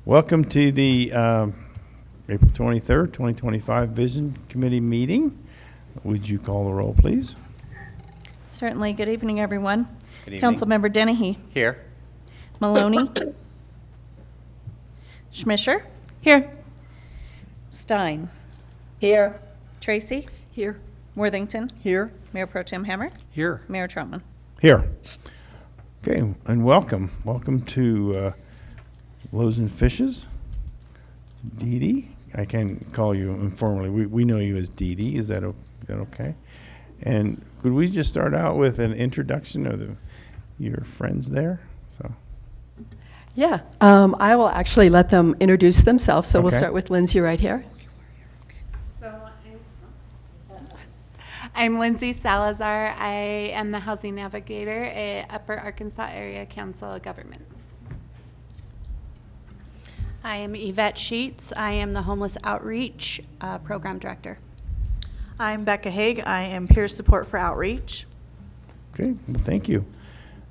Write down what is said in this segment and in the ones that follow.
Welcome to the April 23rd, 2025 Vision Committee meeting. Would you call the roll, please? Certainly. Good evening, everyone. Good evening. Councilmember Dennehy. Here. Maloney. Schmischer. Here. Stein. Here. Tracy. Here. Worthington. Here. Mayor Pro Tem Hammer. Here. Mayor Troutman. Here. Okay, and welcome. Welcome to Loaves and Fishes. Dee Dee. I can call you informally. We know you as Dee Dee. Is that okay? And could we just start out with an introduction of your friends there? So. Yeah, I will actually let them introduce themselves. So we'll Okay. start with Lindsay right here. I'm Lindsay Salazar. I am the Housing Navigator at Upper Arkansas Area Council of Governments. I am Yvette Sheets. I am the Homeless Outreach Program Director. I'm Becca Haig. I am Peer Support for Outreach. Okay, well, thank you.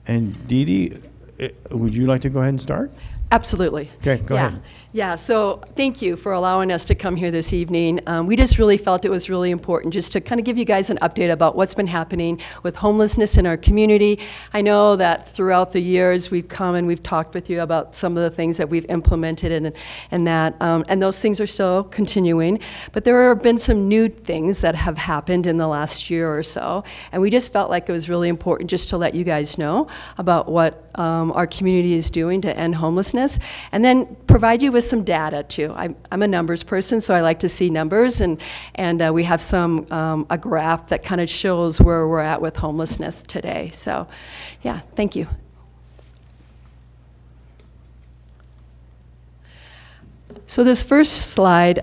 And Dee Dee, would you like to go ahead and start? Absolutely. Okay, go ahead. Yeah, so thank you for allowing us to come here this evening. We just really felt it was really important just to kind of give you guys an update about what's been happening with homelessness in our community. I know that throughout the years we've come and we've talked with you about some of the things that we've implemented and those things are still continuing. But there have been some new things that have happened in the last year or so, and we just felt like it was really important just to let you guys know about what our community is doing to end homelessness, and then provide you with some data too. I'm a numbers person, so I like to see numbers, and we have a graph that kind of shows where we're at with homelessness today. So, yeah, thank you. So this first slide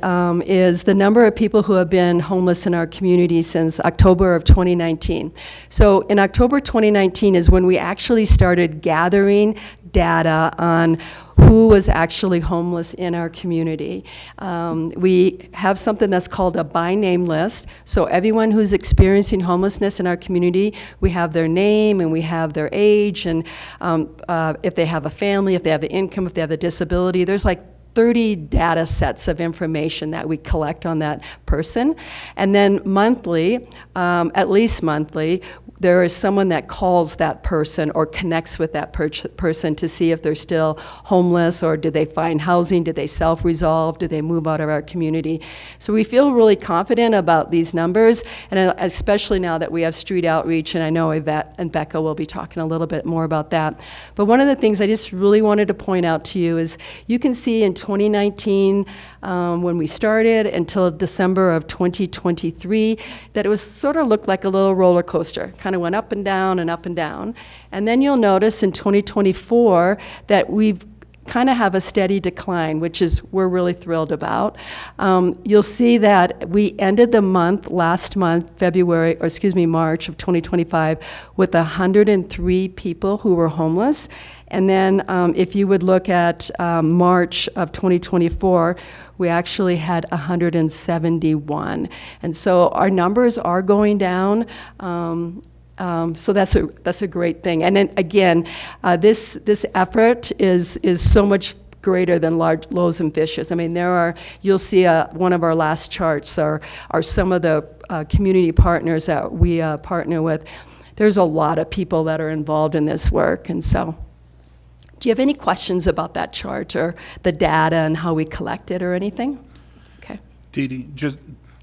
is the number of people who have been homeless in our community since October of 2019. So in October 2019 is when we actually started gathering data on who was actually homeless in our community. We have something that's called a by name list. So everyone who's experiencing homelessness in our community, we have their name and we have their age, and if they have a family, if they have an income, if they have a disability. There's like 30 data sets of information that we collect on that person. And then monthly, at least monthly, there is someone that calls that person or connects with that person to see if they're still homeless, or did they find housing, did they self-resolve, did they move out of our community. So we feel really confident about these numbers, and especially now that we have street outreach, and I know Yvette and Becca will be talking a little bit more about that. But one of the things I just really wanted to point out to you is you can see in 2019, when we started, until December of 2023, that it was sort of looked like a little roller coaster, kind of went up and down and up and down. And then you'll notice in 2024 that we've kind of have a steady decline, which is we're really thrilled about. You'll see that we ended the month last month, March of 2025, with 103 people who were homeless. And then if you would look at March of 2024, we actually had 171. And so our numbers are going down. So that's a great thing. And then again, this effort is so much greater than large Loaves and Fishes. I mean, you'll see one of our last charts are some of the community partners that we partner with. There's a lot of people that are involved in this work, and so. Do you have any questions about that chart or the data and how we collect it or anything? Okay. Dee Dee,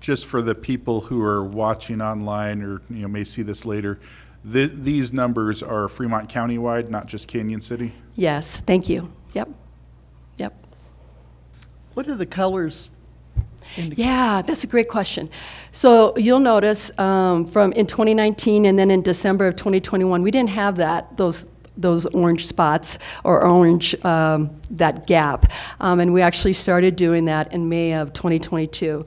just for the people who are watching online or may see this later, these numbers are Fremont County-wide, not just Canyon City? Yes, thank you. Yep. What do the colors indicate? Yeah, that's a great question. So you'll notice from in 2019 and then in December of 2021, we didn't have those orange spots or orange, that gap. And we actually started doing that in May of 2022.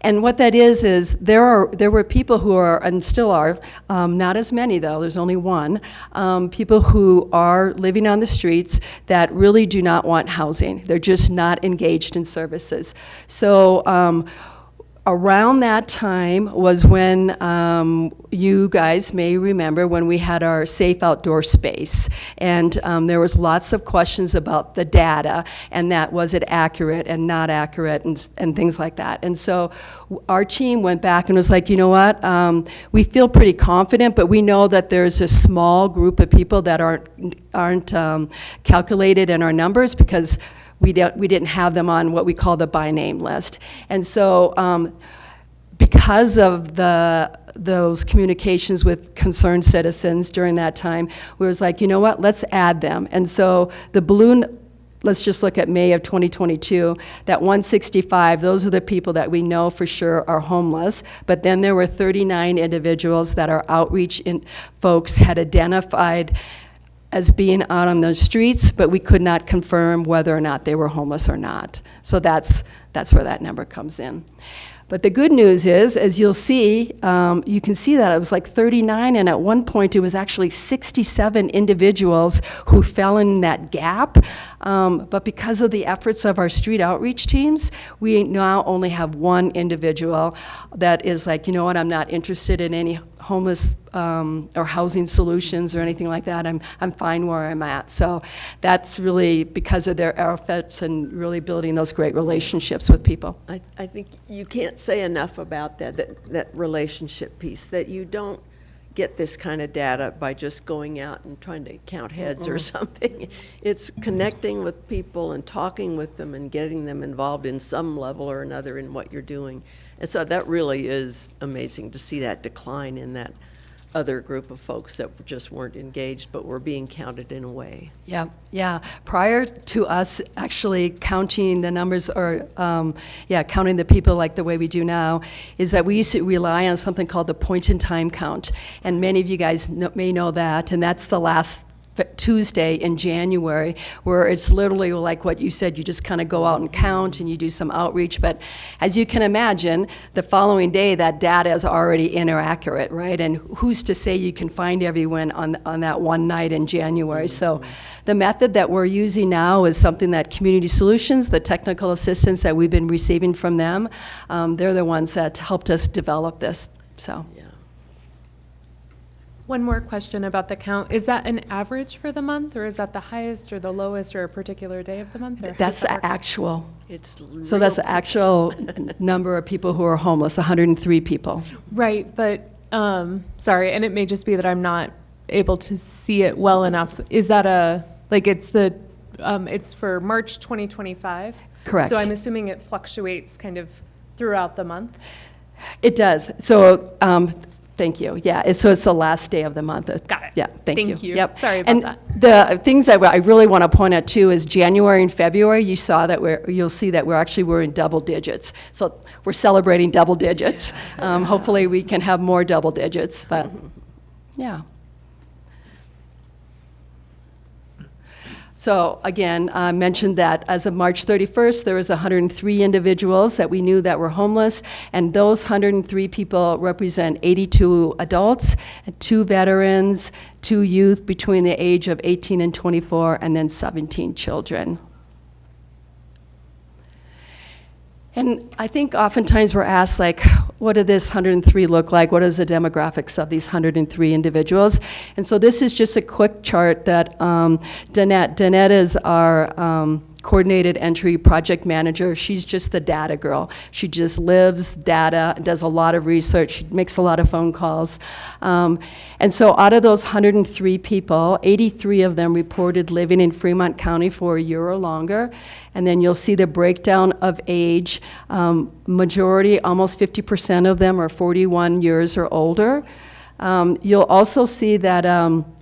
And what that is there were people who are, and still are, not as many though, there's only one, people who are living on the streets that really do not want housing. They're just not engaged in services. So around that time was when you guys may remember when we had our safe outdoor space. And there was lots of questions about the data and that was it accurate and not accurate and things like that. And so our team went back and was like, you know what, we feel pretty confident, but we know that there's a small group of people that aren't calculated in our numbers because we didn't have them on what we call the by name list. And so because of those communications with concerned citizens during that time, we was like, you know what, let's add them. And so the balloon, let's just look at May of 2022, that 165, those are the people that we know for sure are homeless. But then there were 39 individuals that our outreach folks had identified as being out on the streets, but we could not confirm whether or not they were homeless or not. So that's where that number comes in. But the good news is, as you'll see, you can see that it was like 39, and at one point it was actually 67 individuals who fell in that gap. But because of the efforts of our street outreach teams, we now only have one individual that is like, you know what, I'm not interested in any homeless or housing solutions or anything like that. I'm fine where I'm at. So that's really because of their efforts and really building those great relationships with people. I think you can't say enough about that relationship piece, that you don't get this kind of data by just going out and trying to count heads or something. It's connecting with people and talking with them and getting them involved in some level or another in what you're doing. And so that really is amazing to see that decline in that other group of folks that just weren't engaged but were being counted in a way. Yeah. Prior to us actually counting the numbers or, counting the people like the way we do now, is that we used to rely on something called the point-in-time count. And many of you guys may know that, and that's the last Tuesday in January, where it's literally like what you said, you just kind of go out and count and you do some outreach, but as you can imagine, the following day that data is already inaccurate, right? And who's to say you can find everyone on that one night in January? So the method that we're using now is something that Community Solutions, the technical assistance that we've been receiving from them, they're the ones that helped us develop this, so. Yeah. One more question about the count. Is that an average for the month, or is that the highest or the lowest or a particular day of the month? Or how That's does that the work? actual. So Real that's the actual number of people who are homeless, 103 people. Right, but, sorry, and it may just be that I'm not able to see it well enough. Is that it's for March 2025? Correct. So I'm assuming it fluctuates kind of throughout the month? It does. So, thank you. Yeah, so it's the last day of the month. Got it. Yeah, thank you. Thank you. Yep. Sorry about and that. The things that I really want to point out too is January and February, you saw that you'll see that we're in double digits. So we're celebrating double digits. Hopefully we can have more double digits, but yeah. So again, I mentioned that as of March 31st, there was 103 individuals that we knew that were homeless, and those 103 people represent 82 adults, 2 veterans, 2 youth between the age of 18 and 24, and then 17 children. And I think oftentimes we're asked, like, what do this 103 look like? What is the demographics of these 103 individuals? And so this is just a quick chart that Danette is our coordinated entry project manager. She's just the data girl. She just lives data, does a lot of research, makes a lot of phone calls. And so out of those 103 people, 83 of them reported living in Fremont County for a year or longer. And then you'll see the breakdown of age. Majority, almost 50% of them are 41 years or older. You'll also see that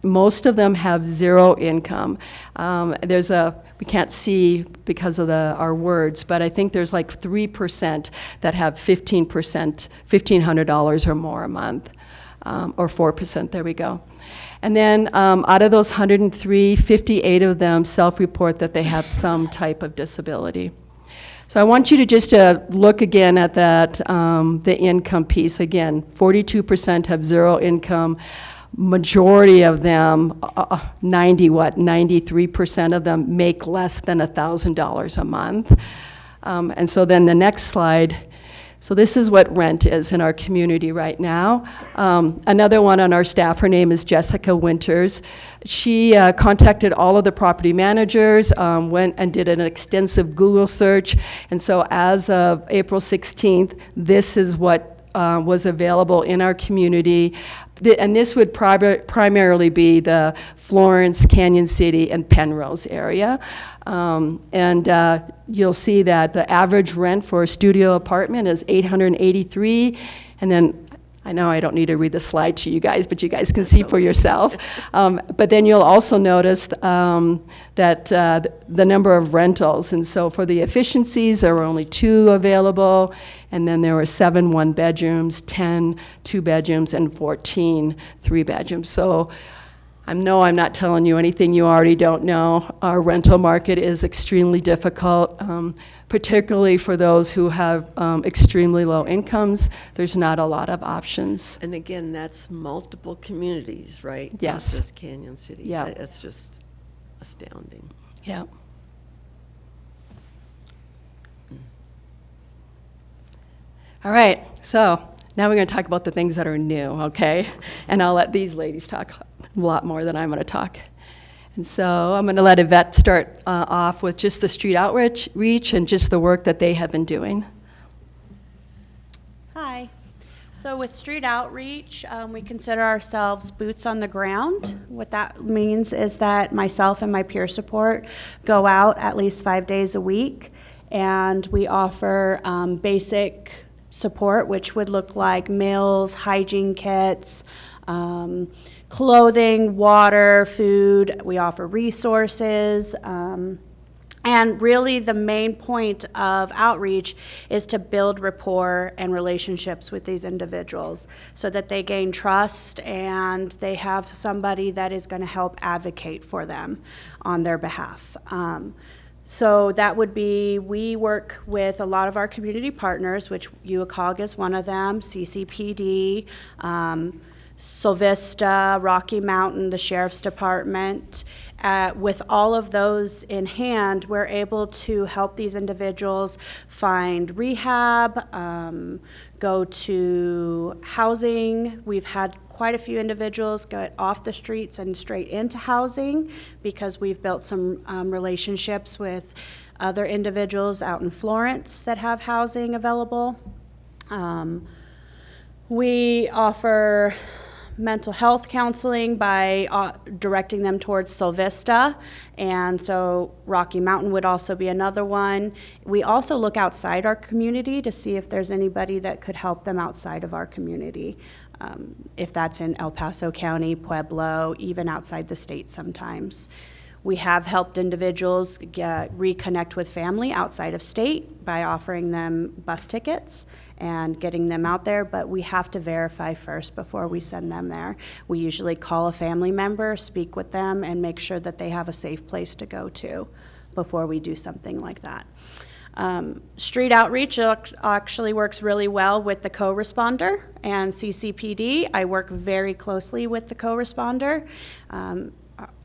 most of them have 0 income. We can't see because of our words, but I think there's like 3% that have $1,500 or more a month, or 4%, there we go. And then out of those 103, 58 of them self-report that they have some type of disability. So I want you to just look again at that, the income piece. Again, 42% have 0 income. Majority of them, 93% of them make less than $1,000 a month. And so then the next slide. So this is what rent is in our community right now. Another one on our staff, her name is Jessica Winters. She contacted all of the property managers, went and did an extensive Google search, and so as of April 16th, this is what was available in our community. And this would primarily be the Florence, Canyon City, and Penrose area. You'll see that the average rent for a studio apartment is $883, and then I know I don't need to read the slide to you guys, but you guys can see for yourself. But then you'll also notice that the number of rentals, and so for the efficiencies, there were only 2 available, and then there were 7 one-bedrooms, 10 two-bedrooms, and 14 three-bedrooms. So I know I'm not telling you anything you already don't know. Our rental market is extremely difficult, particularly for those who have extremely low incomes. There's not a lot of options. And again, that's multiple communities, right? Yes. Not just Canyon City. Yeah. That's just astounding. Yeah. All right, so now we're going to talk about the things that are new, okay? And I'll let these ladies talk a lot more than I'm going to talk. And so I'm going to let Yvette start off with just the street outreach and just the work that they have been doing. Hi. So with street outreach, we consider ourselves boots on the ground. What that means is that myself and my peer support go out at least 5 days a week, and we offer basic support, which would look like meals, hygiene kits, clothing, water, food. We offer resources. And really the main point of outreach is to build rapport and relationships with these individuals so that they gain trust and they have somebody that is going to help advocate for them on their behalf. So that would be, we work with a lot of our community partners, which UACOG is one of them, CCPD, Sylvista, Rocky Mountain, the Sheriff's Department. With all of those in hand, we're able to help these individuals find rehab, go to housing. We've had quite a few individuals get off the streets and straight into housing because we've built some relationships with other individuals out in Florence that have housing available. We offer mental health counseling by directing them towards Sylvista, and so Rocky Mountain would also be another one. We also look outside our community to see if there's anybody that could help them outside of our community, if that's in El Paso County, Pueblo, even outside the state sometimes. We have helped individuals reconnect with family outside of state by offering them bus tickets and getting them out there, but we have to verify first before we send them there. We usually call a family member, speak with them, and make sure that they have a safe place to go to before we do something like that. Street outreach actually works really well with the co-responder and CCPD. I work very closely with the co-responder.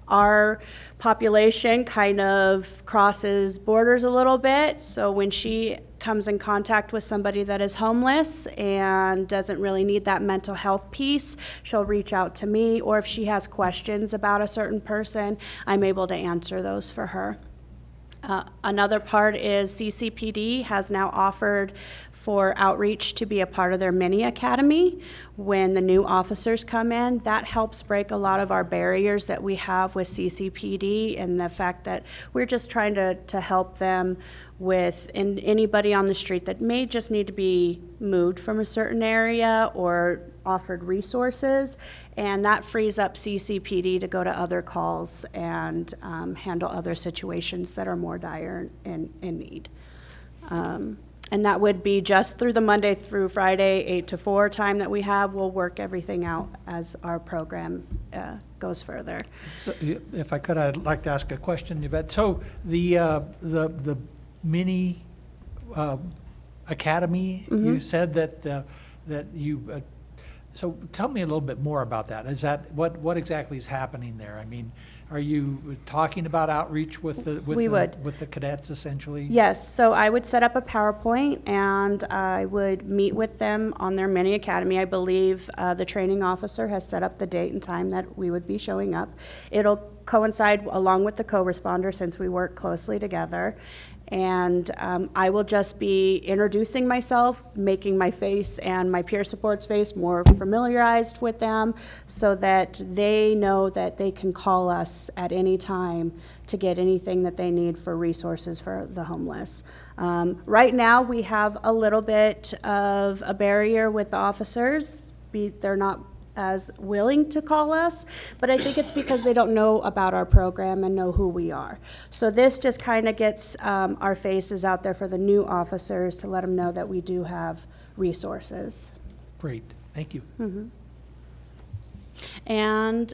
Our population kind of crosses borders a little bit, so when she comes in contact with somebody that is homeless and doesn't really need that mental health piece, she'll reach out to me, or if she has questions about a certain person, I'm able to answer those for her. Another part is CCPD has now offered for outreach to be a part of their mini academy when the new officers come in. That helps break a lot of our barriers that we have with CCPD and the fact that we're just trying to help them with anybody on the street that may just need to be moved from a certain area or offered resources, and that frees up CCPD to go to other calls and handle other situations that are more dire in need. And that would be just through the Monday through Friday 8 to 4 time that we have. We'll work everything out as our program goes further. So, if I could, I'd like to ask a question, Yvette. So the mini academy, you said that you So tell me a little bit more about that. Is that, what exactly is happening there? I mean, are you talking about outreach with the, We would. with the cadets essentially? Yes, so I would set up a PowerPoint and I would meet with them on their mini academy. I believe the training officer has set up the date and time that we would be showing up. It'll coincide along with the co-responder since we work closely together. And I will just be introducing myself, making my face and my peer support's face more familiarized with them so that they know that they can call us at any time to get anything that they need for resources for the homeless. Right now, we have a little bit of a barrier with the officers. They're not as willing to call us, but I think it's because they don't know about our program and know who we are. So this just kind of gets our faces out there for the new officers to let them know that we do have resources. Great, thank you. And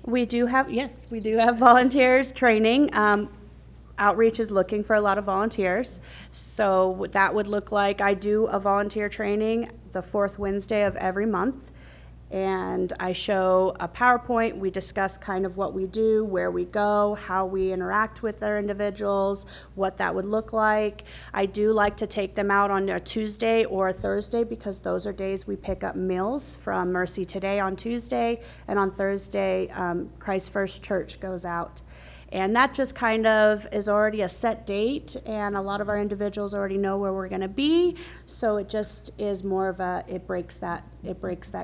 we do have, yes, we do have volunteers training. Outreach is looking for a lot of volunteers. So that would look like I do a volunteer training the fourth Wednesday of every month. And I show a PowerPoint. We discuss kind of what we do, where we go, how we interact with our individuals, what that would look like. I do like to take them out on a Tuesday or a Thursday because those are days we pick up meals from Mercy Today on Tuesday. And on Thursday, Christ First Church goes out. And that just kind of is already a set date, and a lot of our individuals already know where we're going to be. So it just is more of a, it breaks that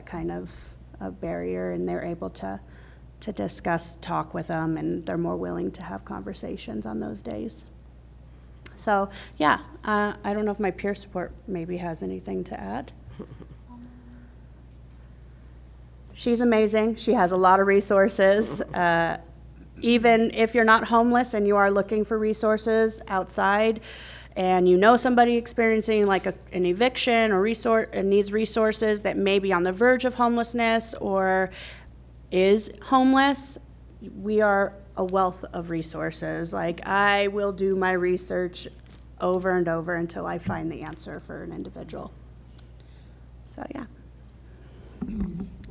kind of a barrier, and they're able to discuss, talk with them, and they're more willing to have conversations on those days. So yeah, I don't know if my peer support maybe has anything to add. She's amazing. She has a lot of resources. Even if you're not homeless and you are looking for resources outside and you know somebody experiencing like an eviction or needs resources that may be on the verge of homelessness or is homeless, we are a wealth of resources. Like, I will do my research over and over until I find the answer for an individual. So yeah.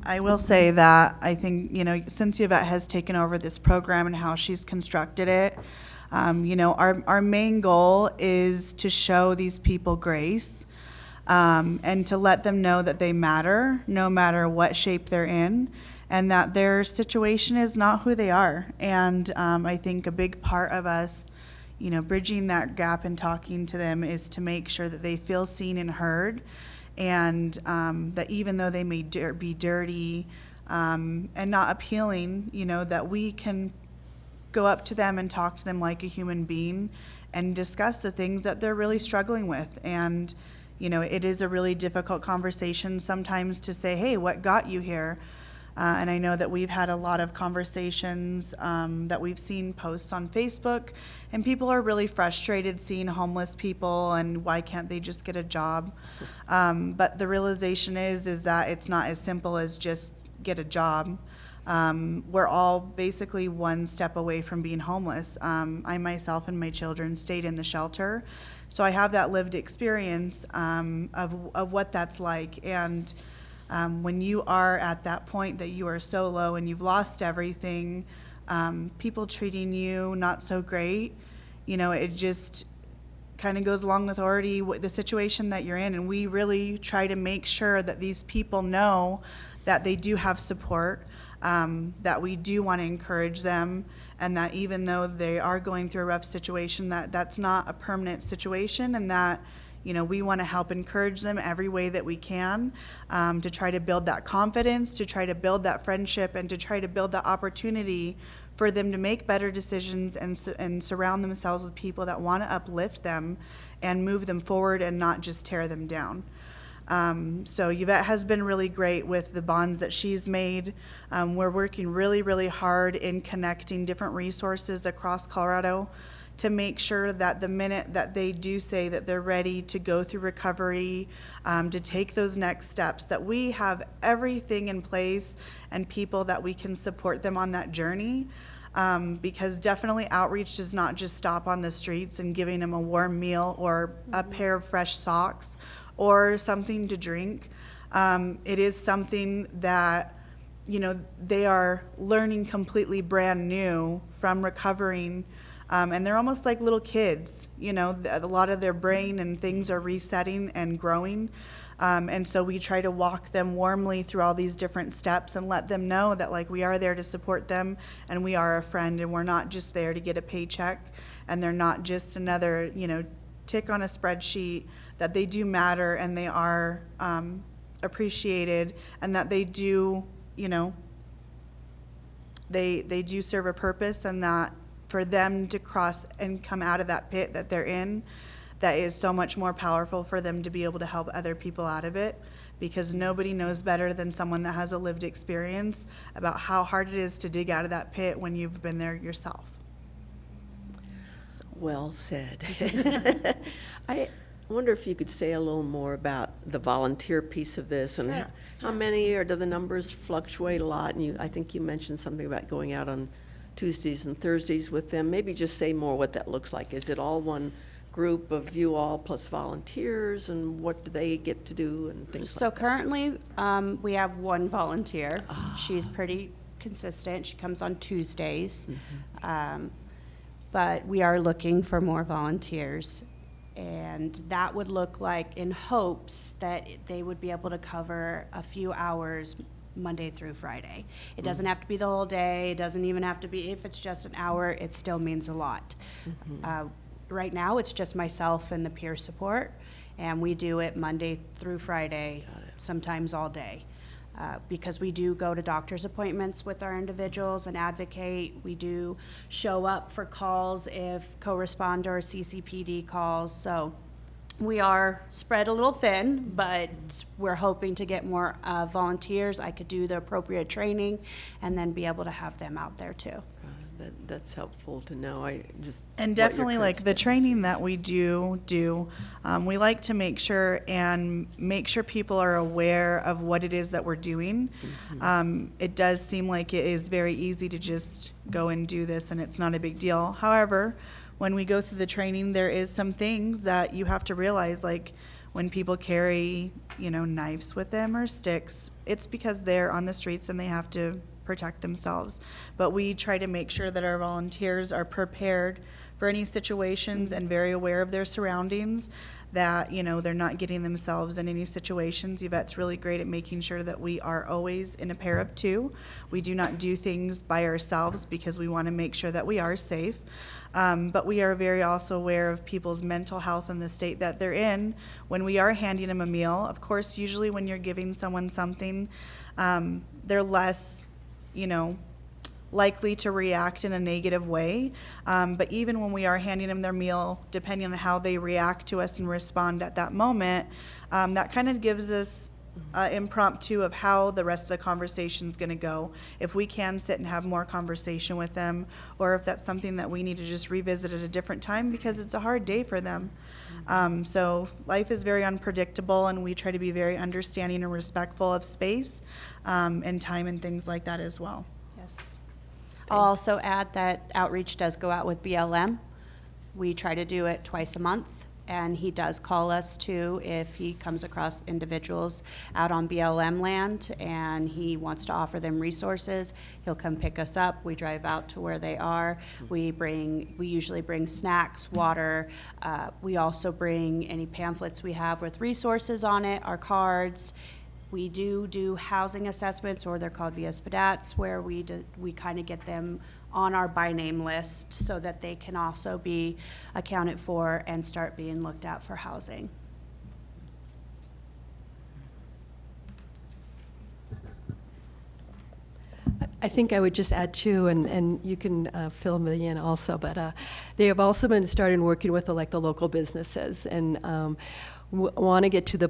I will say that I think, since Yvette has taken over this program and how she's constructed it, our main goal is to show these people grace and to let them know that they matter no matter what shape they're in and that their situation is not who they are. And I think a big part of us, bridging that gap and talking to them is to make sure that they feel seen and heard. And that even though they may be dirty and not appealing, that we can go up to them and talk to them like a human being and discuss the things that they're really struggling with. And, it is a really difficult conversation sometimes to say, hey, what got you here? And I know that we've had a lot of conversations that we've seen posts on Facebook, and people are really frustrated seeing homeless people and why can't they just get a job? But the realization is that it's not as simple as just get a job. We're all basically one step away from being homeless. I myself and my children stayed in the shelter, so I have that lived experience of what that's like. And when you are at that point that you are so low and you've lost everything, people treating you not so great, it just kind of goes along with already the situation that you're in. And we really try to make sure that these people know that they do have support, that we do want to encourage them, and that even though they are going through a rough situation, that's not a permanent situation, and that we want to help encourage them every way that we can to try to build that confidence, to try to build that friendship, and to try to build the opportunity for them to make better decisions and surround themselves with people that want to uplift them and move them forward and not just tear them down. So Yvette has been really great with the bonds that she's made. We're working really, really hard in connecting different resources across Colorado to make sure that the minute that they do say that they're ready to go through recovery, to take those next steps, that we have everything in place and people that we can support them on that journey. Because definitely outreach does not just stop on the streets and giving them a warm meal or a pair of fresh socks or something to drink. It is something that, you know, they are learning completely brand new from recovering. And they're almost like little kids, you know, a lot of their brain and things are resetting and growing. And so we try to walk them warmly through all these different steps and let them know that, like, we are there to support them and we are a friend and we're not just there to get a paycheck and they're not just another, you know, tick on a spreadsheet, that they do matter and they are appreciated, and that they do, you know, they do serve a purpose, and that for them to cross and come out of that pit that they're in, that is so much more powerful for them to be able to help other people out of it, because nobody knows better than someone that has a lived experience about how hard it is to dig out of that pit when you've been there yourself. Well said. I wonder if you could say a little more about the volunteer piece of this, and how many, or do the numbers fluctuate a lot? And I think you mentioned something about going out on Tuesdays and Thursdays with them. Maybe just say more what that looks like. Is it all one group of you all plus volunteers, and what do they get to do and things So like that? currently, we have one volunteer. She's pretty consistent. She comes on Tuesdays. But we are looking for more volunteers. And that would look like, in hopes that they would be able to cover a few hours Monday through Friday. It doesn't have to be the whole day. It doesn't even have to be, if it's just an hour, it still means a lot. Right now, it's just myself and the peer support, and we do it Monday through Friday, sometimes all day. Because we do go to doctor's appointments with our individuals and advocate. We do show up for calls if co-responder or CCPD calls. So we are spread a little thin, but we're hoping to get more volunteers. I could do the appropriate training and then be able to have them out there too. That's helpful to know. And definitely, like, the training that we do, we like to make sure people are aware of what it is that we're doing. It does seem like it is very easy to just go and do this, and it's not a big deal. However, when we go through the training, there is some things that you have to realize, like when people carry, you know, knives with them or sticks, it's because they're on the streets and they have to protect themselves. But we try to make sure that our volunteers are prepared for any situations and very aware of their surroundings, that, you know, they're not getting themselves in any situations. Yvette's really great at making sure that we are always in a pair of two. We do not do things by ourselves because we want to make sure that we are safe. But we are very also aware of people's mental health and the state that they're in when we are handing them a meal. Of course, usually when you're giving someone something, they're less, you know, likely to react in a negative way. But even when we are handing them their meal, depending on how they react to us and respond at that moment, that kind of gives us impromptu of how the rest of the conversation is going to go. If we can sit and have more conversation with them, or if that's something that we need to just revisit at a different time because it's a hard day for them. So life is very unpredictable, and we try to be very understanding and respectful of space and time and things like that as well. Yes. I'll also add that outreach does go out with BLM. We try to do it twice a month, and he does call us too if he comes across individuals out on BLM land and he wants to offer them resources. He'll come pick us up. We drive out to where they are. We usually bring snacks, water. We also bring any pamphlets we have with resources on it, our cards. We do housing assessments, or they're called via SPDATs, where we kind of get them on our by name list so that they can also be accounted for and start being looked at for housing. I think I would just add too, and you can fill me in also, but they have also been starting working with the local businesses, and want to get to the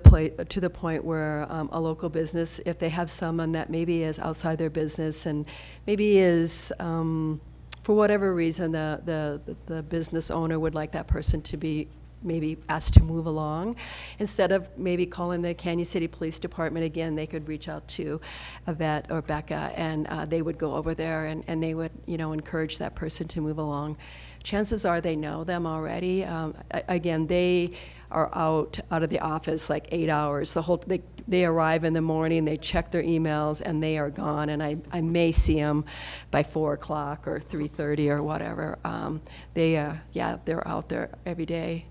point where a local business, if they have someone that maybe is outside their business and maybe is for whatever reason the business owner would like that person to be maybe asked to move along. Instead of maybe calling the Canyon City Police Department again, they could reach out to Yvette or Becca, and they would go over there and they would, encourage that person to move along. Chances are they know them already. Again, they are out of the office like 8 hours. They arrive in the morning, they check their emails, and they are gone. And I may see them by 4 o'clock or 3:30 or whatever. They're out there every day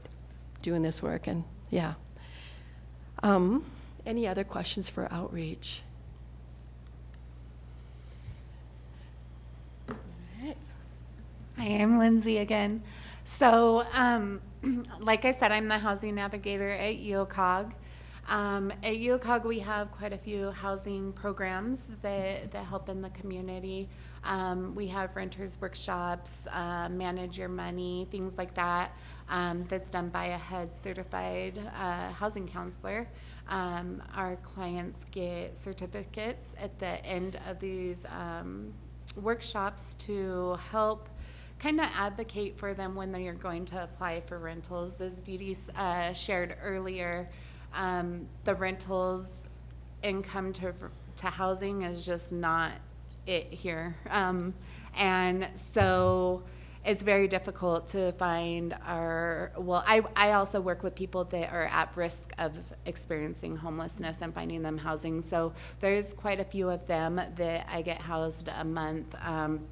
doing this work, and yeah. Any other questions for outreach? I am Lindsay again. So, like I said, I'm the housing navigator at UOCOG. At UOCOG, we have quite a few housing programs that help in the community. We have renters workshops, manage your money, things like that. That's done by a HUD certified housing counselor. Our clients get certificates at the end of these workshops to help kind of advocate for them when they are going to apply for rentals. As Dee Dee shared earlier, the rentals income to housing is just not it here. And so it's very difficult to find I also work with people that are at risk of experiencing homelessness and finding them housing. So there's quite a few of them that I get housed a month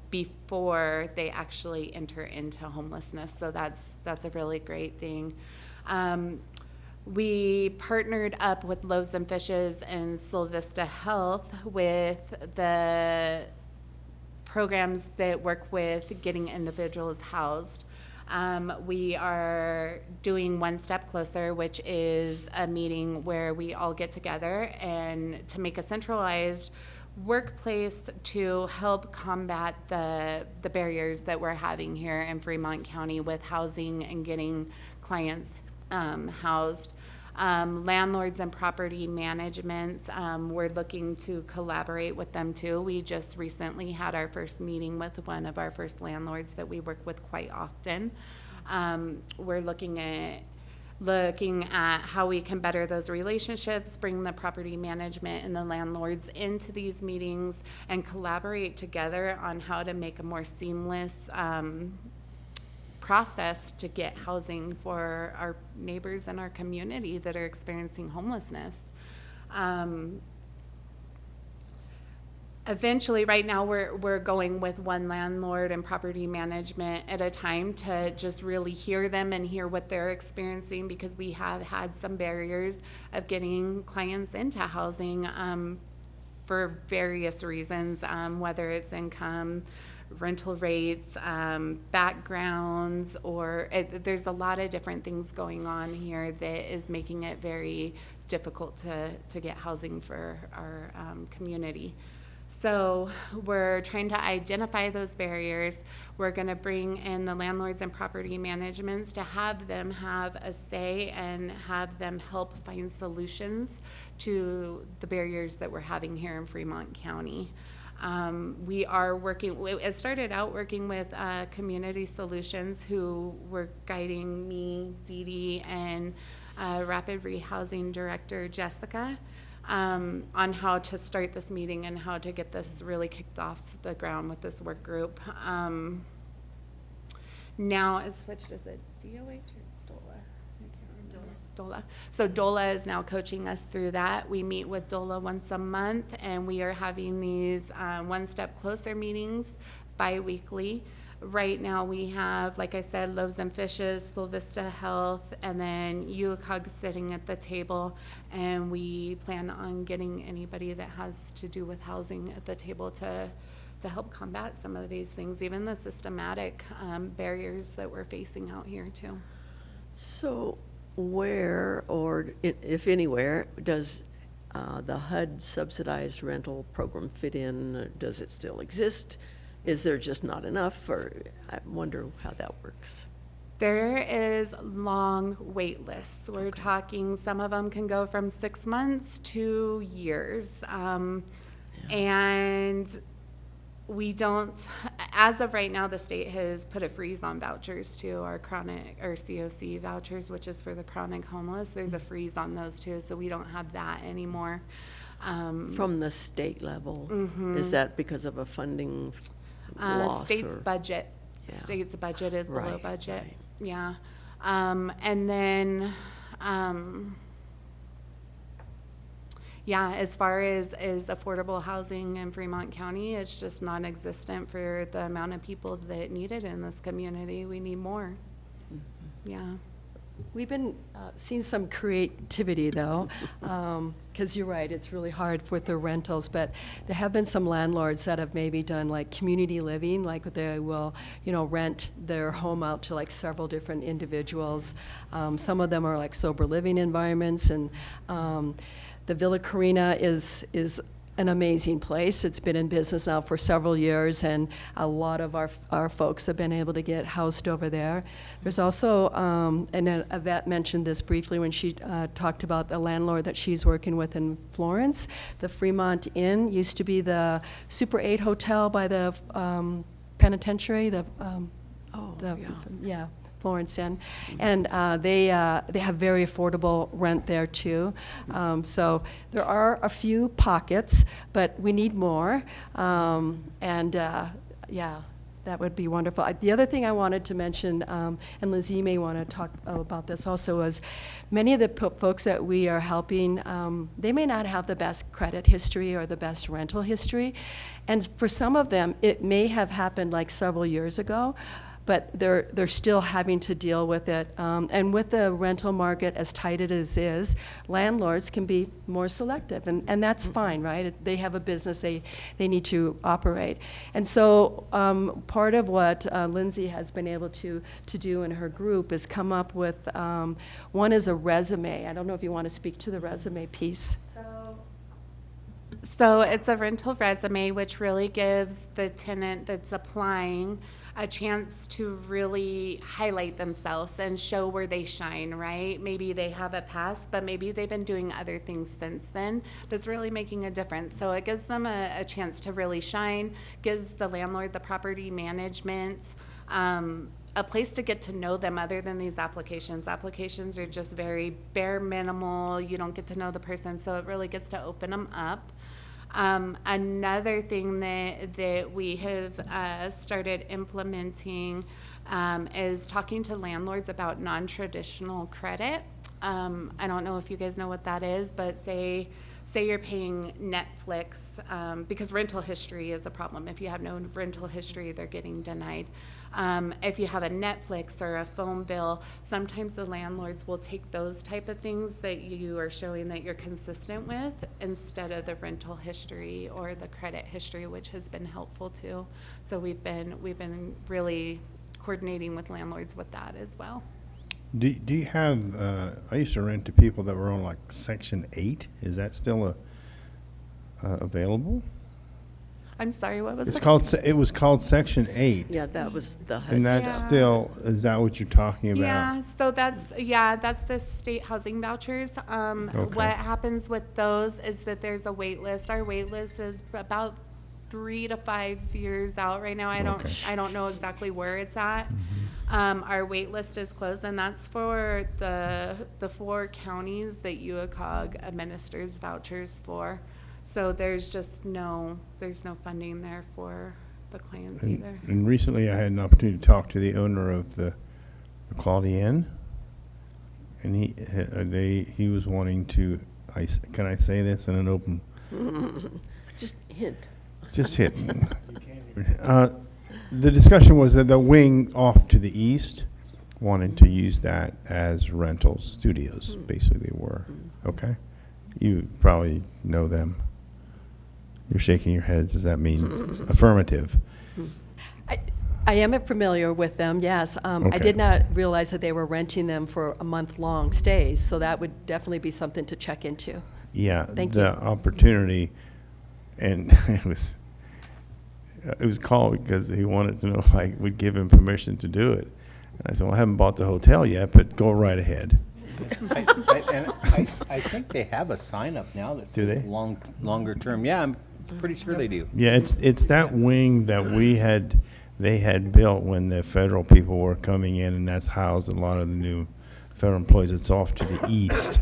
before they actually enter into homelessness. So that's a really great thing. We partnered up with Loaves and Fishes and Solvista Health with the programs that work with getting individuals housed. We are doing One Step Closer, which is a meeting where we all get together and to make a centralized workplace to help combat the barriers that we're having here in Fremont County with housing and getting clients housed. Landlords and property managements, we're looking to collaborate with them too. We just recently had our first meeting with one of our first landlords that we work with quite often. We're looking at how we can better those relationships, bring the property management and the landlords into these meetings and collaborate together on how to make a more seamless process to get housing for our neighbors in our community that are experiencing homelessness. Eventually, right now, we're going with one landlord and property management at a time to just really hear them and hear what they're experiencing, because we have had some barriers of getting clients into housing for various reasons, whether it's income, rental rates, backgrounds, or there's a lot of different things going on here that is making it very difficult to get housing for our community. So we're trying to identify those barriers. We're going to bring in the landlords and property managements to have them have a say and have them help find solutions to the barriers that we're having here in Fremont County. We are working, it started out working with Community Solutions, who were guiding me, Dee Dee, and Rapid Rehousing Director Jessica on how to start this meeting and how to get this really kicked off the ground with this work group. Now it's switched, is it DOH or DOLA? I can't remember. DOLA. So DOLA is now coaching us through that. We meet with DOLA once a month, and we are having these One Step Closer meetings bi-weekly. Right now we have, like I said, Loaves and Fishes, Solvista Health, and then UOCOG sitting at the table, and we plan on getting anybody that has to do with housing at the table to help combat some of these things, even the systematic barriers that we're facing out here too. So where, or if anywhere, does the HUD subsidized rental program fit in? Does it still exist? Is there just not enough? Or I wonder how that works. There is long wait lists. We're talking, some of them can go from 6 months to years. And we don't, as of right now, the state has put a freeze on vouchers too, our chronic, or COC vouchers, which is for the chronic homeless. There's a freeze on those too, so we don't have that anymore. From the state level? Is that because of a funding loss? State's or- budget. Yeah. State's budget is below Right, budget. right. Yeah. And then, yeah, as far as affordable housing in Fremont County, it's just non-existent for the amount of people that need it in this community. We need more. Yeah. We've been seeing some creativity, though, because you're right, it's really hard with the rentals, but there have been some landlords that have maybe done like community living, like they will, rent their home out to like several different individuals. Some of them are like sober living environments, and the Villa Carina is an amazing place. It's been in business now for several years, and a lot of our folks have been able to get housed over there. There's also, and Yvette mentioned this briefly when she talked about the landlord that she's working with in Florence. The Fremont Inn used to be the Super 8 hotel by the penitentiary, yeah, Florence Inn, and they have very affordable rent there too. So there are a few pockets, but we need more. Yeah, that would be wonderful. The other thing I wanted to mention, and Lizzie, you may want to talk about this also, was many of the folks that we are helping, they may not have the best credit history or the best rental history, and for some of them, it may have happened like several years ago, but they're still having to deal with it. And with the rental market as tight as it is, landlords can be more selective, and that's fine, right? They have a business they need to operate. And so part of what Lindsay has been able to do in her group is come up with, one is a resume. I don't know if you want to speak to the resume piece. So it's a rental resume, which really gives the tenant that's applying a chance to really highlight themselves and show where they shine, right? Maybe they have a past, but maybe they've been doing other things since then that's really making a difference. So it gives them a chance to really shine, gives the landlord, the property management, a place to get to know them other than these applications. Applications are just very bare minimal. You don't get to know the person, so it really gets to open them up. Another thing that we have started implementing is talking to landlords about non-traditional credit. I don't know if you guys know what that is, but say you're paying Netflix, because rental history is a problem. If you have no rental history, they're getting denied. If you have a Netflix or a phone bill, sometimes the landlords will take those type of things that you are showing that you're consistent with instead of the rental history or the credit history, which has been helpful too. So we've been really coordinating with landlords with that as well. Do you have, I used to rent to people that were on like Section 8. Is that still available? I'm sorry, what was It's that? called, it was called Section 8. Yeah, that was the HUD And that's stuff. still, is that what you're talking about? Yeah, so that's the state housing vouchers. Okay. What happens with those is that there's a wait list. Our wait list is about 3 to 5 years out right now. I don't know exactly where it's at. Our wait list is closed, and that's for the 4 counties that UACOG administers vouchers for. So there's no funding there for the clients either. And recently I had an opportunity to talk to the owner of the Quality Inn, and he was wanting to, can I say this in an open? Just hint. Just hit. The discussion was that the wing off to the east wanted to use that as rental studios, basically they were. Okay? You probably know them. You're shaking your heads. Does that mean affirmative? I am familiar with them, yes. I Okay. did not realize that they were renting them for a month-long stays, so that would definitely be something to check into. Yeah, Thank the you. opportunity, and it was called because he wanted to know if I would give him permission to do it. And I said, well, I haven't bought the hotel yet, but go right ahead. I think they have a sign up now that Do says they? longer term. Yeah, I'm pretty sure they do. Yeah, it's that wing that we had they had built when the federal people were coming in, and that's housed a lot of the new federal employees. It's off to the east.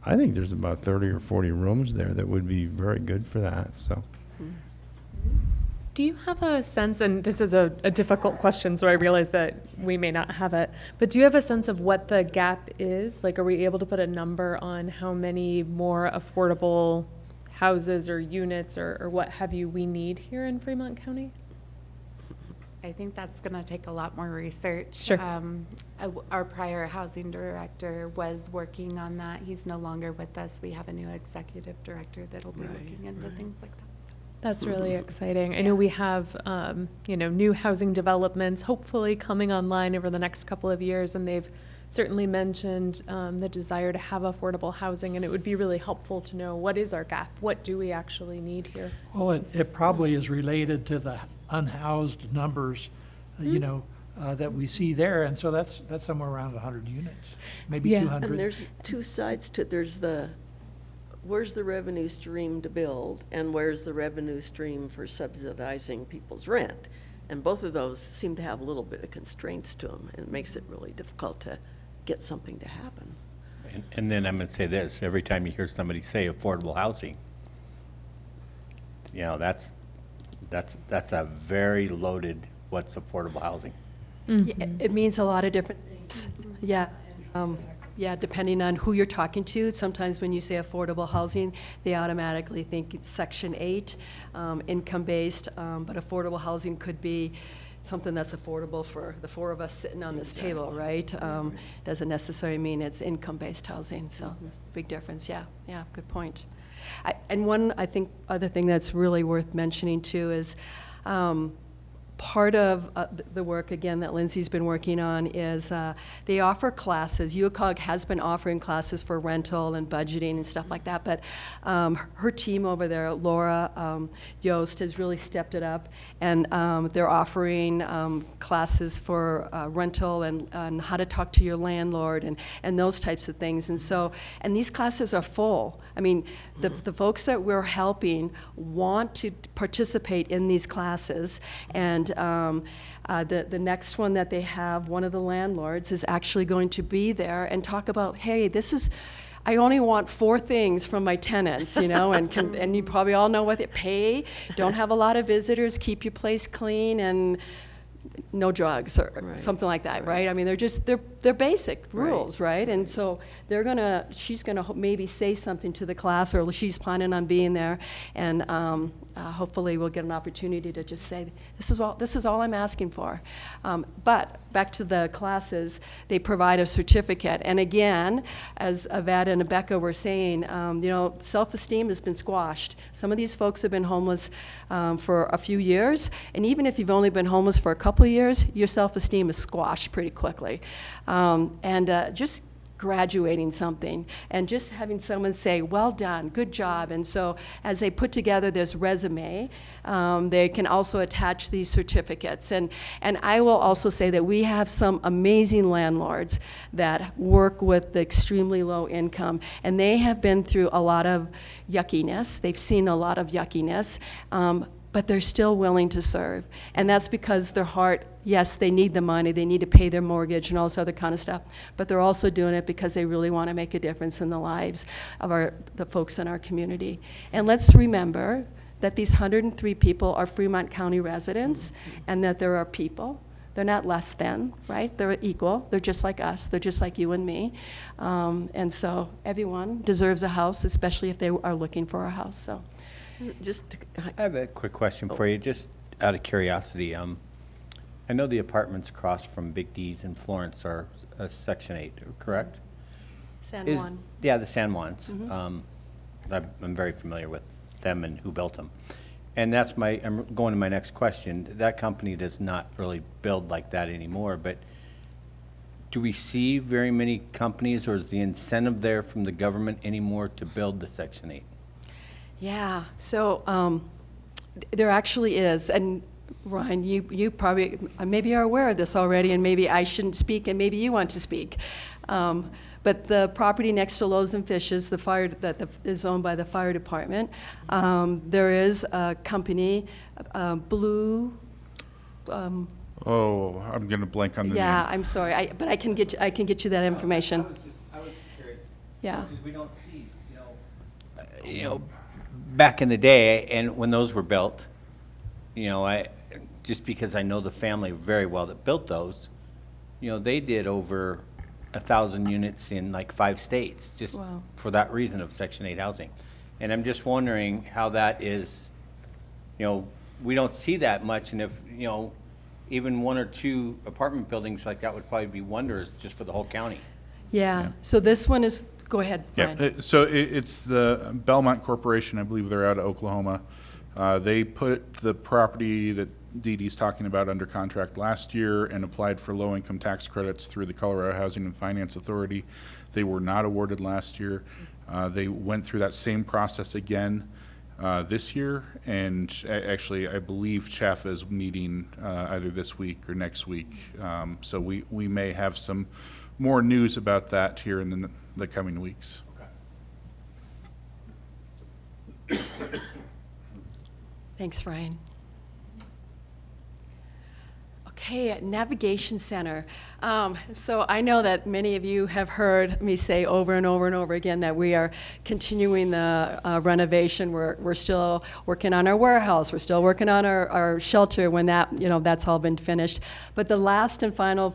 I think there's about 30 or 40 rooms there that would be very good for that, so. Do you have a sense, and this is a difficult question, so I realize that we may not have it, but do you have a sense of what the gap is? Like, are we able to put a number on how many more affordable houses or units or what have you we need here in Fremont County? I think that's going to take a lot more research. Sure. Our prior housing director was working on that. He's no longer with us. We have a new executive director that'll be looking into things like that. That's really exciting. I know we have, new housing developments hopefully coming online over the next couple of years, and they've certainly mentioned the desire to have affordable housing, and it would be really helpful to know what is our gap? What do we actually need here? Well, it probably is related to the unhoused numbers, that we see there, and so that's somewhere around 100 units, maybe Yeah. 200. And there's two sides to it. There's where's the revenue stream to build, and where's the revenue stream for subsidizing people's rent? And both of those seem to have a little bit of constraints to them, and it makes it really difficult to get something to happen. And then I'm going to say this, every time you hear somebody say affordable housing, that's a very loaded, what's affordable housing? Yeah, it means a lot of different things. Yeah. Yeah, depending on who you're talking to. Sometimes when you say affordable housing, they automatically think it's Section 8, income-based, but affordable housing could be something that's affordable for the four of us sitting on this table, right? Doesn't necessarily mean it's income-based housing, so it's a big difference. Yeah, good point. And one, I think, other thing that's really worth mentioning too is part of the work, again, that Lindsay's been working on is they offer classes. UOCOG has been offering classes for rental and budgeting and stuff like that, but her team over there, Laura Yost, has really stepped it up, and they're offering classes for rental and how to talk to your landlord and those types of things. And these classes are full. I mean, the folks that we're helping want to participate in these classes, and the next one that they have, one of the landlords is actually going to be there and talk about, hey, I only want 4 things from my tenants, and you probably all know what they pay, don't have a lot of visitors, keep your place clean, and no drugs or something like that, right? I mean, they're basic rules, right? And so she's gonna maybe say something to the class, or she's planning on being there, and hopefully we'll get an opportunity to just say, this is all I'm asking for. But back to the classes, they provide a certificate, and again, as Avad and Becca were saying, self-esteem has been squashed. Some of these folks have been homeless for a few years, and even if you've only been homeless for a couple of years, your self-esteem is squashed pretty quickly. Just graduating something and just having someone say, well done, good job. And so as they put together this resume, they can also attach these certificates. And I will also say that we have some amazing landlords that work with the extremely low income, and they have been through a lot of yuckiness. They've seen a lot of yuckiness. But they're still willing to serve. And that's because their heart, yes, they need the money, they need to pay their mortgage and all this other kind of stuff, but they're also doing it because they really want to make a difference in the lives of the folks in our community. And let's remember that these 103 people are Fremont County residents, and that there are people. They're not less than, right? They're equal. They're just like us. They're just like you and me. And so everyone deserves a house, especially if they are looking for a house. So. I have a quick question for you, just out of curiosity. I know the apartments across from Big D's in Florence are Section 8, correct? San Juan. Yeah, the San Juans. I'm very familiar with them and who built them. And I'm going to my next question. That company does not really build like that anymore, but do we see very many companies, or is the incentive there from the government anymore to build the Section 8? Yeah, so there actually is, and Ryan, you probably maybe are aware of this already, and maybe I shouldn't speak, and maybe you want to speak. But the property next to Loaves and Fishes, that is owned by the fire department, there is a company, Blue Oh, I'm going to blank on the name. Yeah, I'm sorry, but I can get you that information. I was curious. Yeah. Because we don't see, you know, back in the day, and when those were built, just because I know the family very well that built those, they did over 1,000 units in like 5 states, just Wow. for that reason of Section 8 housing. And I'm just wondering how that is, we don't see that much, and if, even 1 or 2 apartment buildings like that would probably be wonders just for the whole county. Yeah, so this one is, go ahead, Yeah, Brian. so it's the Belmont Corporation, I believe they're out of Oklahoma. They put the property that Dee Dee's talking about under contract last year and applied for low-income tax credits through the Colorado Housing and Finance Authority. They were not awarded last year. They went through that same process again this year, and actually, I believe Chafa is meeting either this week or next week. So we may have some more news about that here in the coming weeks. Thanks, Ryan. Okay, Navigation Center. So I know that many of you have heard me say over and over and over again that we are continuing the renovation. We're still working on our warehouse. We're still working on our shelter when that's all been finished. But the last and final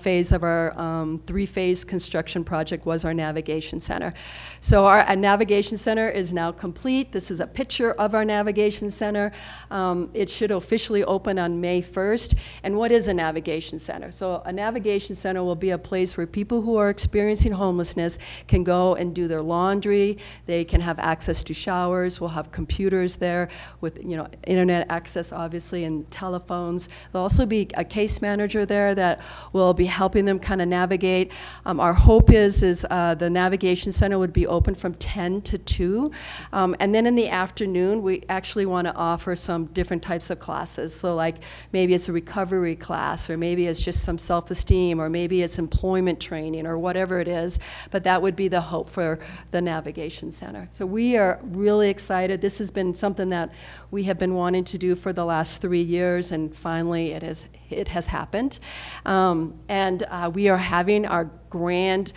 phase of our 3-phase construction project was our Navigation Center. So our Navigation Center is now complete. This is a picture of our Navigation Center. It should officially open on May 1st. And what is a Navigation Center? So a Navigation Center will be a place where people who are experiencing homelessness can go and do their laundry. They can have access to showers. We'll have computers there with internet access, obviously, and telephones. There'll also be a case manager there that will be helping them kind of navigate. Our hope is the Navigation Center would be open from 10 to 2. And then in the afternoon, we actually want to offer some different types of classes. So like maybe it's a recovery class, or maybe it's just some self-esteem, or maybe it's employment training, or whatever it is. But that would be the hope for the Navigation Center. So we are really excited. This has been something that we have been wanting to do for the last 3 years, and finally it has happened. And we are having our grand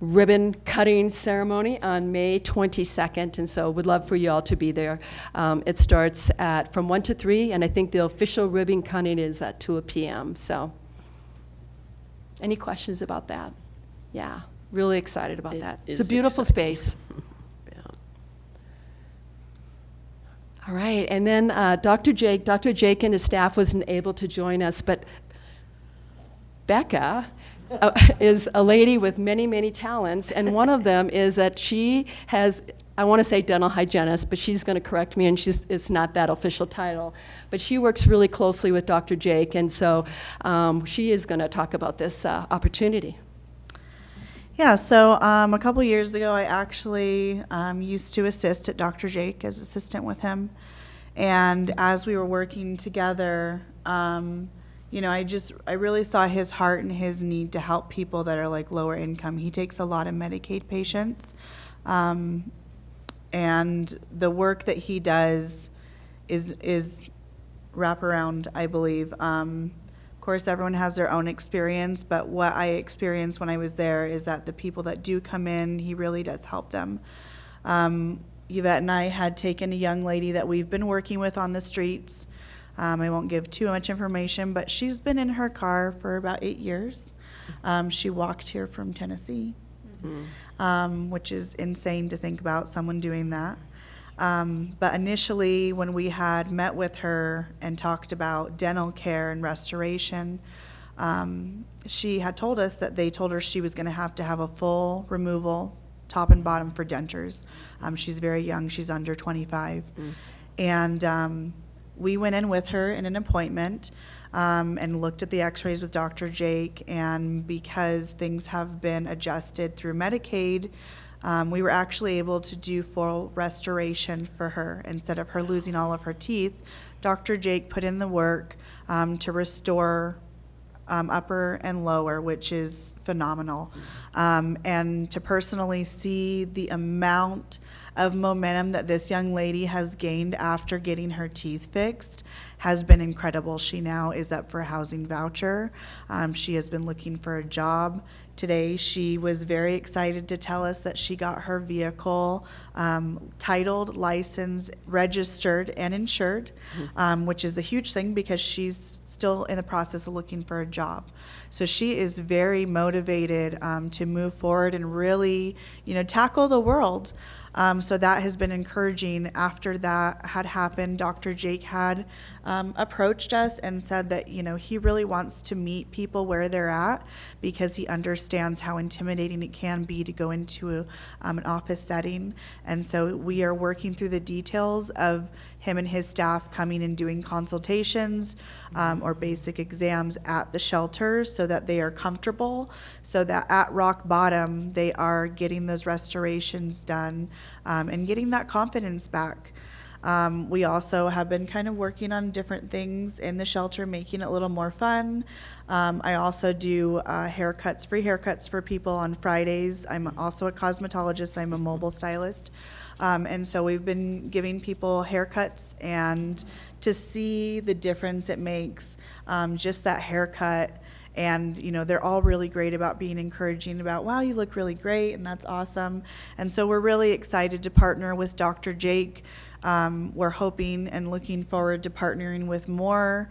ribbon cutting ceremony on May 22nd, and so would love for you all to be there. It starts from 1 to 3, and I think the official ribbon cutting is at 2 p.m. So, any questions about that? Yeah, really excited about that. It's a beautiful space. Yeah. All right, and then Dr. Jake and his staff wasn't able to join us, but Becca is a lady with many, many talents, and one of them is that she has, I want to say dental hygienist, but she's going to correct me, and it's not that official title, but she works really closely with Dr. Jake, and so she is going to talk about this opportunity. Yeah, so a couple years ago, I actually used to assist at Dr. Jake as assistant with him, and as we were working together, I really saw his heart and his need to help people that are like lower income. He takes a lot of Medicaid patients, and the work that he does is wraparound, I believe. Of course, everyone has their own experience, but what I experienced when I was there is that the people that do come in, he really does help them. Yvette and I had taken a young lady that we've been working with on the streets. I won't give too much information, but she's been in her car for about 8 years. She walked here from Tennessee, which is insane to think about someone doing that. But initially, when we had met with her and talked about dental care and restoration, she had told us that they told her she was going to have a full removal, top and bottom, for dentures. She's very young. She's under 25. And we went in with her in an appointment and looked at the x-rays with Dr. Jake, and because things have been adjusted through Medicaid, we were actually able to do full restoration for her. Instead of her losing all of her teeth, Dr. Jake put in the work to restore upper and lower, which is phenomenal. And to personally see the amount of momentum that this young lady has gained after getting her teeth fixed has been incredible. She now is up for a housing voucher. She has been looking for a job. Today, she was very excited to tell us that she got her vehicle titled, licensed, registered, and insured, which is a huge thing because she's still in the process of looking for a job. So she is very motivated to move forward and really, tackle the world. So that has been encouraging. After that had happened, Dr. Jake had approached us and said that, he really wants to meet people where they're at because he understands how intimidating it can be to go into an office setting. And so we are working through the details of him and his staff coming and doing consultations or basic exams at the shelters so that they are comfortable, so that at rock bottom they are getting those restorations done and getting that confidence back. We also have been kind of working on different things in the shelter, making it a little more fun. I also do haircuts, free haircuts for people on Fridays. I'm also a cosmetologist. I'm a mobile stylist. And so we've been giving people haircuts, and to see the difference it makes, just that haircut. And, they're all really great about being encouraging about, wow, you look really great, and that's awesome. And so we're really excited to partner with Dr. Jake. We're hoping and looking forward to partnering with more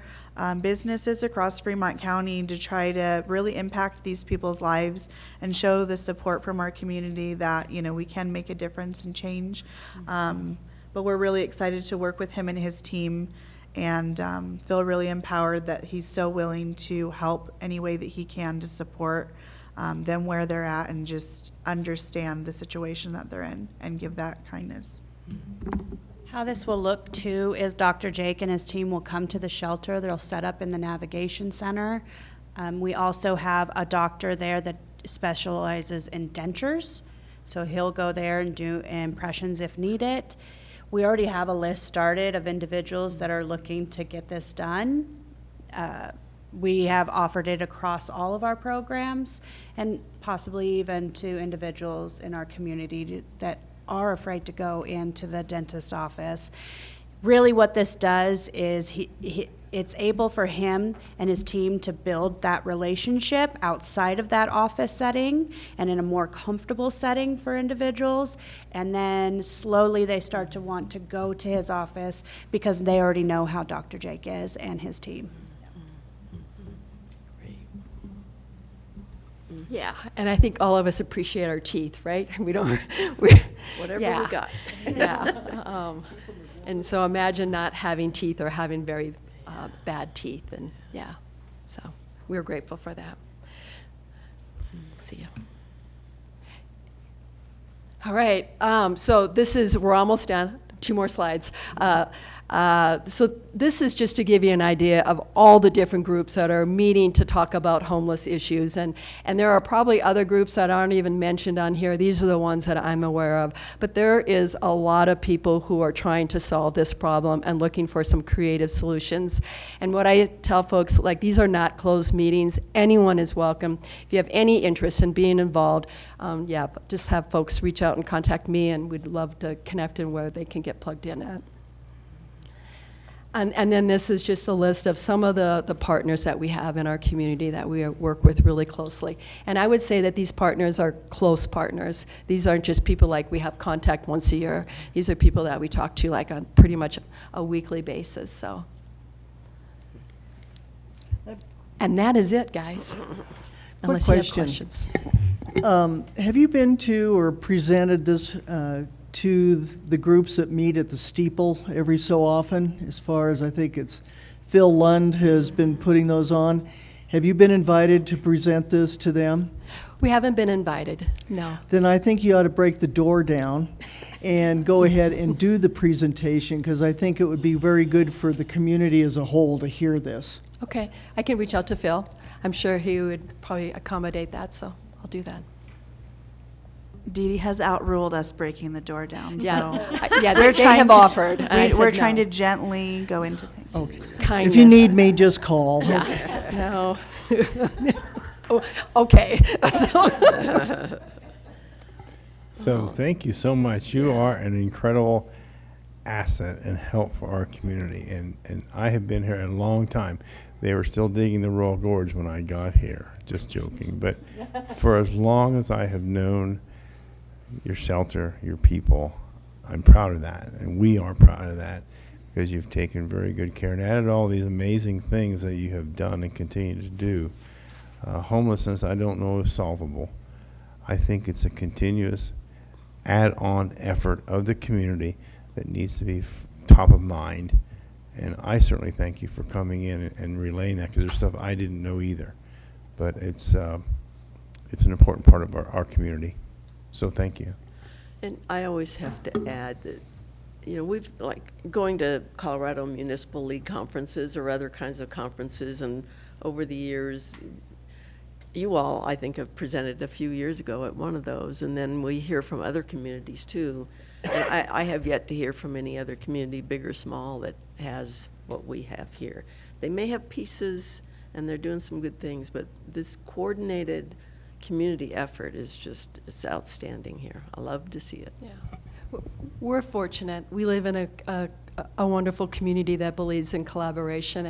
businesses across Fremont County to try to really impact these people's lives and show the support from our community that, we can make a difference and change. But we're really excited to work with him and his team and feel really empowered that he's so willing to help any way that he can to support them where they're at and just understand the situation that they're in and give that kindness. How this will look too is Dr. Jake and his team will come to the shelter. They'll set up in the navigation center. We also have a doctor there that specializes in dentures. So he'll go there and do impressions if needed. We already have a list started of individuals that are looking to get this done. We have offered it across all of our programs and possibly even to individuals in our community that are afraid to go into the dentist's office. Really what this does is it's able for him and his team to build that relationship outside of that office setting and in a more comfortable setting for individuals. And then slowly they start to want to go to his office because they already know how Dr. Jake is and his team. Yeah, and I think all of us appreciate our teeth, right? We don't, Whatever yeah. we got. Yeah. And so imagine not having teeth or having very bad teeth, and yeah. So we're grateful for that. See you. All right, so we're almost done. 2 more slides. So this is just to give you an idea of all the different groups that are meeting to talk about homeless issues. And there are probably other groups that aren't even mentioned on here. These are the ones that I'm aware of. But there is a lot of people who are trying to solve this problem and looking for some creative solutions. And what I tell folks, these are not closed meetings. Anyone is welcome. If you have any interest in being involved, just have folks reach out and contact me, and we'd love to connect and where they can get plugged in at. And then this is just a list of some of the partners that we have in our community that we work with really closely. And I would say that these partners are close partners. These aren't just people we have contact once a year. These are people that we talk to on pretty much a weekly basis. So, and that is it, guys. Unless you have questions. Have you been to or presented this to the groups that meet at the steeple every so often? As far as I think it's Phil Lund has been putting those on. Have you been invited to present this to them? We haven't been invited, no. Then I think you ought to break the door down and go ahead and do the presentation, because I think it would be very good for the community as a whole to hear this. Okay, I can reach out to Phil. I'm sure he would probably accommodate that, so I'll do that. Dee Dee has outruled us breaking the door down. Yeah, So yeah, they have offered. and I we're said trying no. to gently go into things. Okay. Kindness. If you need me, just call. Yeah. No. Oh, okay. So thank you so much. You are an incredible asset and help for our community. And I have been here a long time. They were still digging the Royal Gorge when I got here. Just joking. But for as long as I have known your shelter, your people, I'm proud of that. And we are proud of that because you've taken very good care and added all these amazing things that you have done and continue to do. Homelessness, I don't know, is solvable. I think it's a continuous add-on effort of the community that needs to be top of mind. And I certainly thank you for coming in and relaying that, because there's stuff I didn't know either. But it's an important part of our community. So thank you. And I always have to add that, you know, we've, like, going to Colorado Municipal League conferences or other kinds of conferences, and over the years, you all, I think, have presented a few years ago at one of those, and then we hear from other communities too. And I have yet to hear from any other community, big or small, that has what we have here. They may have pieces, and they're doing some good things, but this coordinated community effort is just, it's outstanding here. I love to see it. Yeah. We're fortunate. We live in a wonderful community that believes in collaboration,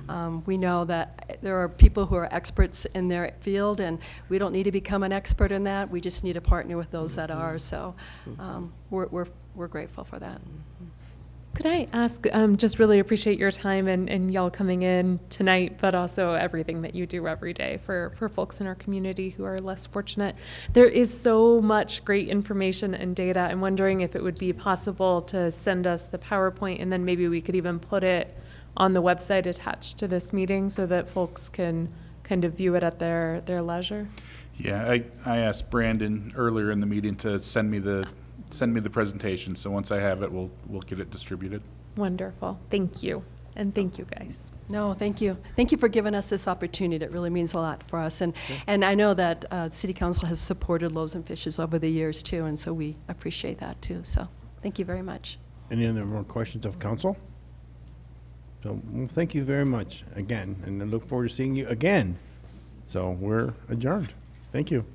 and we know that there are people who are experts in their field, and we don't need to become an expert in that. We just need to partner with those that are. So we're grateful for that. Could I ask, just really appreciate your time and y'all coming in tonight, but also everything that you do every day for folks in our community who are less fortunate. There is so much great information and data. I'm wondering if it would be possible to send us the PowerPoint, and then maybe we could even put it on the website attached to this meeting so that folks can kind of view it at their leisure. Yeah, I asked Brandon earlier in the meeting to send me the presentation, so once I have it, we'll get it distributed. Wonderful. Thank you. And thank you, guys. No, thank you. Thank you for giving us this opportunity. It really means a lot for us. And I know that City Council has supported Loaves and Fishes over the years, too, and so we appreciate that, too. So thank you very much. Any other more questions of council? So, well, thank you very much again, and I look forward to seeing you again. So we're adjourned. Thank you.